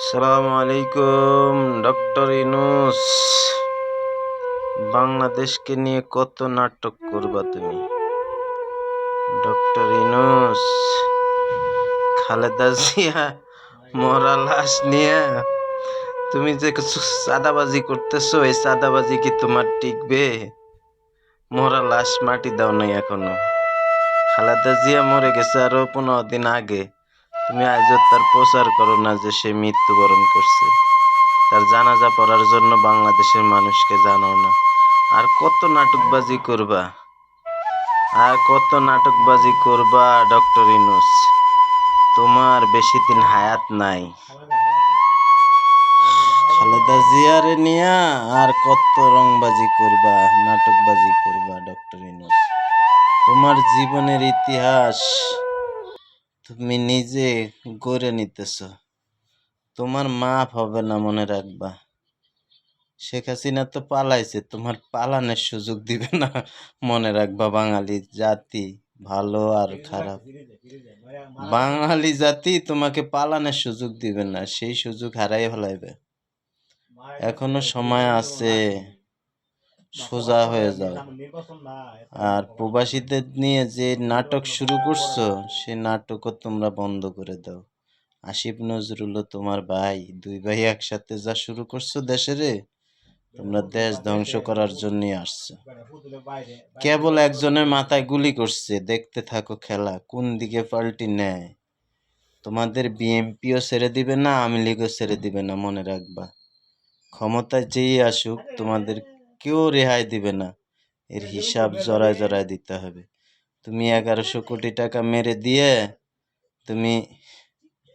আসসালামু আলাইকুম ডক্টর ইউনূস। বাংলাদেশকে নিয়ে কত নাটক করবা তুমি ডক্টর ইউনূস? খালেদা জিয়া মরা লাশ নিয়ে তুমি যে চাঁদাবাজি করতেছো, এই চাঁদাবাজি কি তোমার টিকবে? মরা লাশ মাটি দাও নাই এখনো। খালেদা জিয়া মরে গেছে আরো 15 দিন আগে। তুমি আজও তার প্রচার করো না যে সে মৃত্যুবরণ করছে। তার জানাজা পড়ার জন্য বাংলাদেশের মানুষকে জানাও না। আর কত নাটকবাজি করবা? ডক্টর ইউনূস? তোমার বেশি দিন হায়াত নাই। খালেদা জিয়ারে নিয়া আর কত রংবাজি করবা, নাটকবাজি করবা ডক্টর ইউনূস? তোমার জীবনের ইতিহাস তুমি নিজে গড়ে নিতেছ। তোমার মাপ হবে না, মনে রাখবা। শেখ হাসিনা তো পালাইছে, তোমার পালানোর সুযোগ দিবে না, মনে রাখবা। বাঙালি জাতি ভালো আর খারাপ, বাঙালি জাতি তোমাকে পালানোর সুযোগ দিবে না, সেই সুযোগ হারাই ফেলাইবে। এখনো সময় আছে, সোজা হয়ে যাও। আর প্রবাসীদের নিয়ে যে নাটক শুরু করছো, সেই নাটকও তোমরা বন্ধ করে দাও। আসিফ নজরুলও তোমার ভাই, দুই ভাই একসাথে যা শুরু করছো দেশেরে, তোমরা দেশ ধ্বংস করার জন্য আসছো। কেবল একজনের মাথায় গুলি করছে, দেখতে থাকো খেলা কোন দিকে পাল্টি নেয়। তোমাদের বিএনপিও ছেড়ে দিবে না, আওয়ামী লীগও ছেড়ে দিবে না, মনে রাখবা। ক্ষমতায় যেই আসুক তোমাদের কেউ রেহাই দিবে না, এর হিসাব জড়ায় জড়ায় দিতে হবে। তুমি 1100 কোটি টাকা মেরে দিয়ে তুমি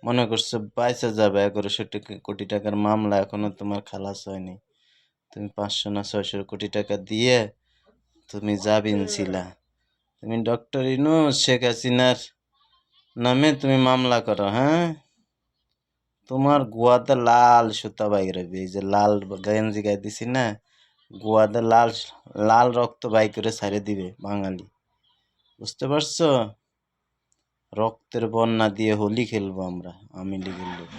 মনে করছো বাইচা যাবে। 1100 কোটি টাকার মামলা এখনো তোমার খালাস হয়নি। তুমি 500 না 600 কোটি টাকা দিয়ে তুমি জামিন ছিলা। তুমি ডক্টর ইউনূস শেখ হাসিনার নামে তুমি মামলা করো। হ্যাঁ, তোমার গোয়াতে লাল সুতা বাইরেবে। এই যে লাল গেঞ্জি গায়ে দিছি না, গোয়াতে লাল লাল রক্ত বাই করে ছাড়ে দিবে বাঙালি। বুঝতে পারছো? রক্তের বন্যা দিয়ে হোলি খেলবো আমরা, আওয়ামী লীগের লোক।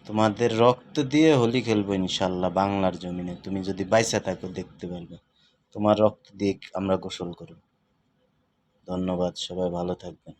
তোমাদের রক্ত দিয়ে হোলি খেলবো ইনশাল্লাহ বাংলার জমিনে। তুমি যদি বাইসা থাকো দেখতে পারবে, তোমার রক্ত দিয়ে আমরা গোসল করব। ধন্যবাদ, সবাই ভালো থাকবেন।